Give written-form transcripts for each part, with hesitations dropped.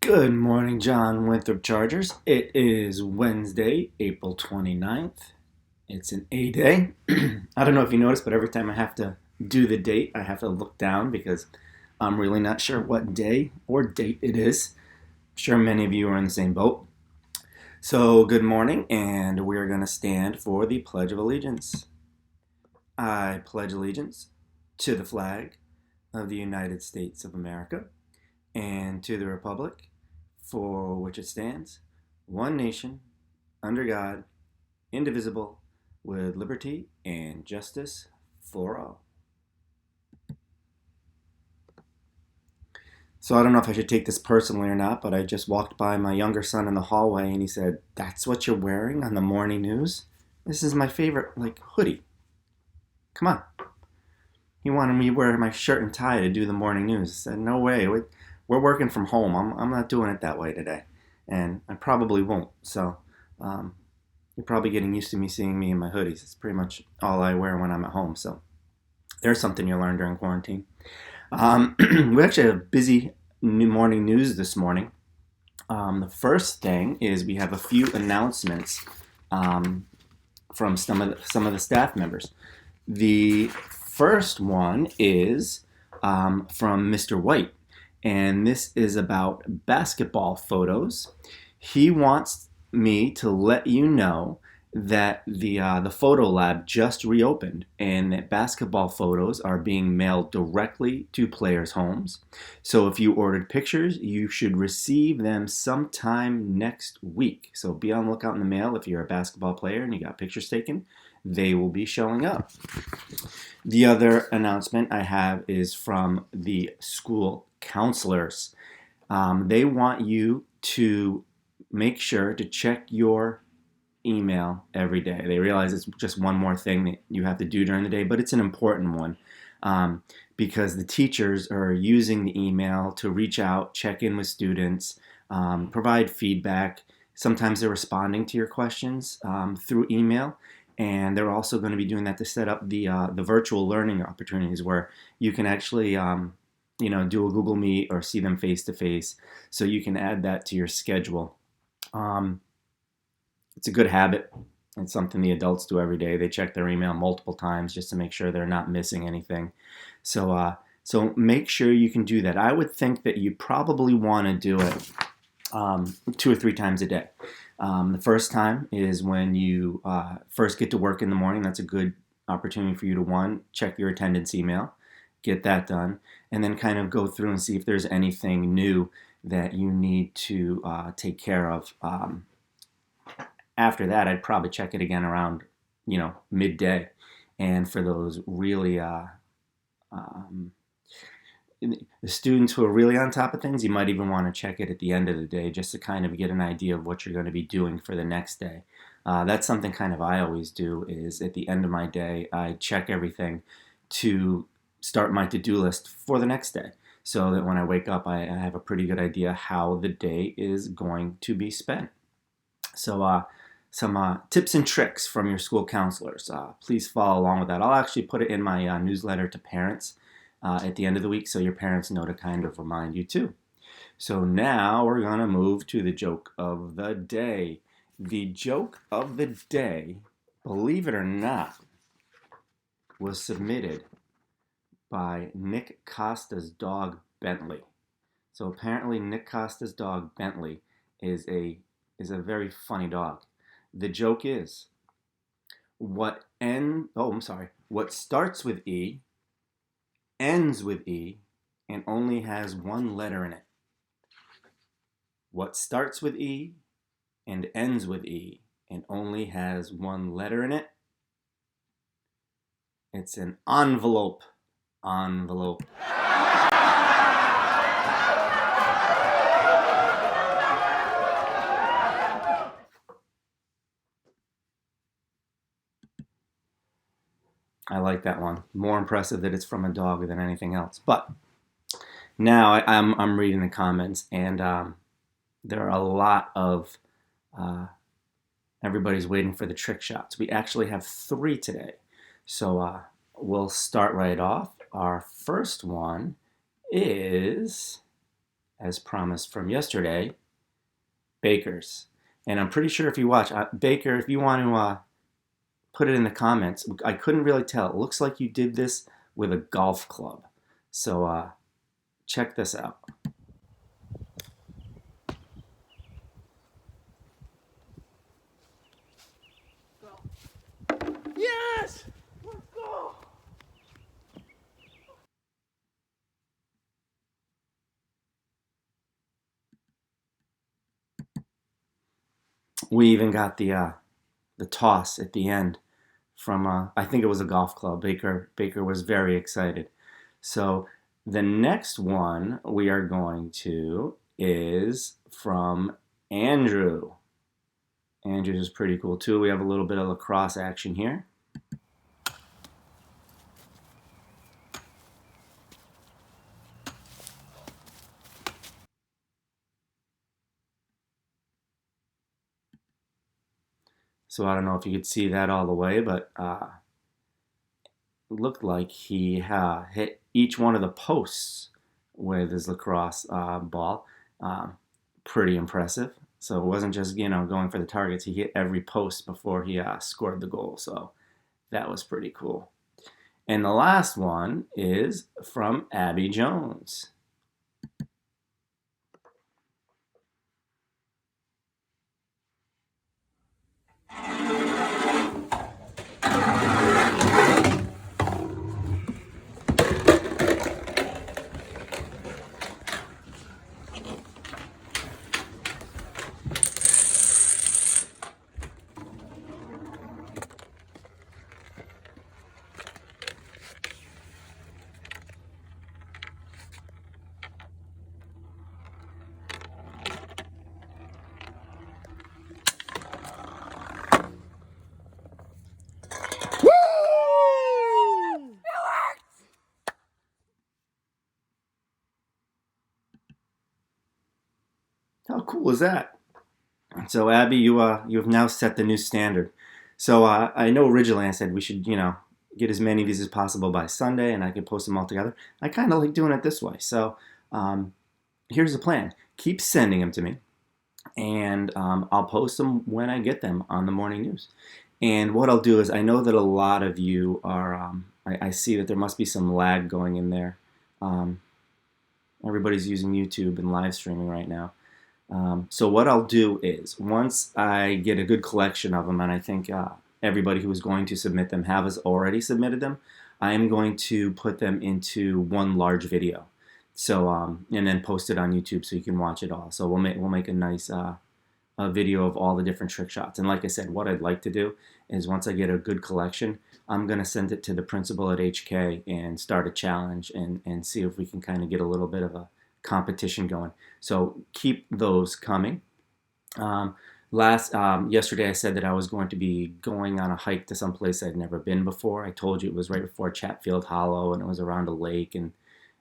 Good morning, John Winthrop Chargers. It is Wednesday, April 29th. It's an A day. I don't know if you noticed, but every time I have to do the date, I have to look down because I'm really not sure what day or date it is. I'm sure many of you are in the same boat. So, good morning, and we're going to stand for the Pledge of Allegiance. I pledge allegiance to the flag of the United States of America and to the republic for which it stands, one nation, under God, indivisible, with liberty and justice for all. So I don't know if I should take this personally or not, but I just walked by my younger son in the hallway and he said, "That's what you're wearing on the morning news? This is my favorite, hoodie. Come on." He wanted me to wear my shirt and tie to do the morning news. I said, "No way. We're working from home. I'm not doing it that way today. And I probably won't. So um, you're probably getting used to me seeing me in my hoodies. It's pretty much all I wear when I'm at home. So there's something you learn during quarantine. We actually have busy new morning news this morning. The first thing is we have a few announcements um, from some of the staff members. The first one is from Mr. White, and this is about basketball photos. He wants me to let you know that the photo lab just reopened and that basketball photos are being mailed directly to players' homes. So if you ordered pictures, you should receive them sometime next week. So be on the lookout in the mail if you're a basketball player and you got pictures taken. They will be showing up. The other announcement I have is from the school counselors. They want you to make sure to check your email every day. They realize it's just one more thing that you have to do during the day, but it's an important one because the teachers are using the email to reach out, check in with students, provide feedback. Sometimes they're responding to your questions through email. And they're also going to be doing that to set up the virtual learning opportunities where you can actually do a Google Meet or see them face to face. So you can add that to your schedule. Um, it's a good habit. It's something the adults do every day. They check their email multiple times just to make sure they're not missing anything. So make sure you can do that. I would think that you probably want to do it 2 or 3 times a day. The first time is when you first get to work in the morning. That's a good opportunity for you to, one, check your attendance email, get that done, and then kind of go through and see if there's anything new that you need to take care of. After that, I'd probably check it again around, midday. And for those really um, the students who are really on top of things, you might even want to check it at the end of the day just to kind of get an idea of what you're going to be doing for the next day. That's something kind of I always do is at the end of my day, I check everything to start my to-do list for the next day so that when I wake up, I have a pretty good idea how the day is going to be spent. So some tips and tricks from your school counselors. Please follow along with that. I'll actually put it in my newsletter to parents at the end of the week so your parents know to kind of remind you too. So now we're going to move to the joke of the day. The joke of the day, believe it or not, was submitted by Nick Costa's dog Bentley. So apparently Nick Costa's dog Bentley is a very funny dog. The joke is what starts with E, ends with E, and only has one letter in it. What starts with E and ends with E and only has one letter in it? It's an envelope. Envelope. I like that one. More impressive that it's from a dog than anything else. But now I'm reading the comments, and there are a lot of uh, everybody's waiting for the trick shots. We actually have three today. So we'll start right off. Our first one is, as promised from yesterday, Baker's. And I'm pretty sure if you watch, Baker, if you want to put it in the comments, I couldn't really tell. It looks like you did this with a golf club. So check this out. Yes! Let's go! We even got the toss at the end from I think it was a golf club. Baker was very excited. So the next one we are going to is from Andrew. Andrew's is pretty cool too. We have a little bit of lacrosse action here. So I don't know if you could see that all the way, but it looked like he hit each one of the posts with his lacrosse ball. Um, Pretty impressive. So it wasn't just going for the targets. He hit every post before he scored the goal. So that was pretty cool. And the last one is from Abby Jones. How cool is that? So Abby, you have now set the new standard. So I know originally I said we should get as many of these as possible by Sunday, and I could post them all together. I kind of like doing it this way. So um, here's the plan: keep sending them to me, and I'll post them when I get them on the morning news. And what I'll do is I know that a lot of you are. I see that there must be some lag going in there. Um, Everybody's using YouTube and live streaming right now. So what I'll do is once I get a good collection of them, and I think everybody who is going to submit them has already submitted them, I am going to put them into one large video. So and then post it on YouTube so you can watch it all. So we'll make a nice a video of all the different trick shots. And like I said, what I'd like to do is once I get a good collection, I'm going to send it to the principal at HK and start a challenge and see if we can kind of get a little bit of a competition going. So keep those coming. Yesterday I said that I was going to be going on a hike to some place I'd never been before. I told you it was right before Chatfield Hollow, and it was around a lake, and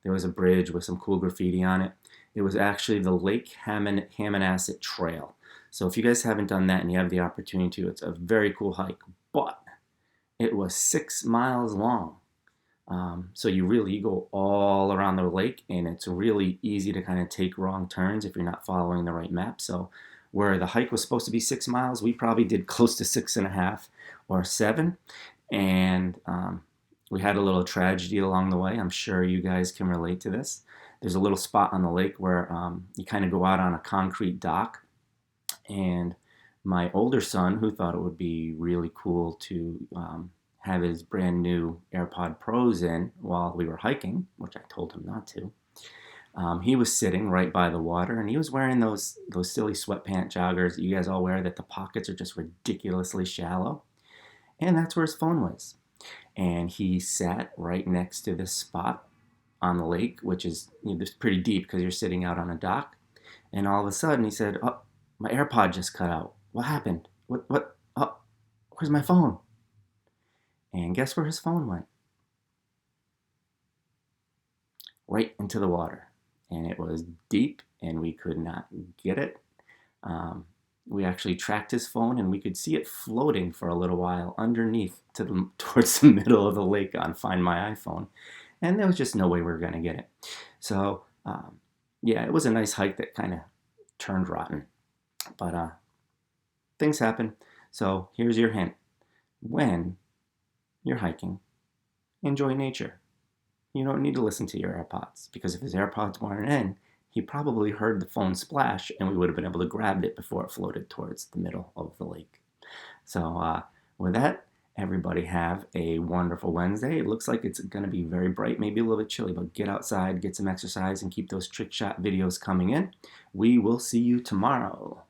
there was a bridge with some cool graffiti on it. It was actually the Lake Hammonasset Trail. So if you guys haven't done that and you have the opportunity to, it's a very cool hike. But it was 6 miles long. So you go all around the lake, and it's really easy to kind of take wrong turns if you're not following the right map. So where the hike was supposed to be 6 miles, we probably did close to 6.5 or 7. And we had a little tragedy along the way. I'm sure you guys can relate to this. There's a little spot on the lake where you kind of go out on a concrete dock. And my older son, who thought it would be really cool to have his brand new AirPod Pros in while we were hiking, which I told him not to. He was sitting right by the water, and he was wearing those silly sweatpant joggers that you guys all wear that the pockets are just ridiculously shallow. And that's where his phone was. And he sat right next to this spot on the lake, which is pretty deep because you're sitting out on a dock. And all of a sudden he said, "Oh, my AirPod just cut out. What happened? What? Oh, where's my phone?" And guess where his phone went? Right into the water. And it was deep, and we could not get it. We actually tracked his phone, and we could see it floating for a little while underneath towards the middle of the lake on Find My iPhone. And there was just no way we were going to get it. So, yeah, it was a nice hike that kind of turned rotten. But things happen. So here's your hint. When you're hiking, enjoy nature. You don't need to listen to your AirPods, because if his AirPods weren't in, he probably heard the phone splash, and we would have been able to grab it before it floated towards the middle of the lake. So with that, everybody have a wonderful Wednesday. It looks like it's going to be very bright, maybe a little bit chilly, but get outside, get some exercise, and keep those trick shot videos coming in. We will see you tomorrow.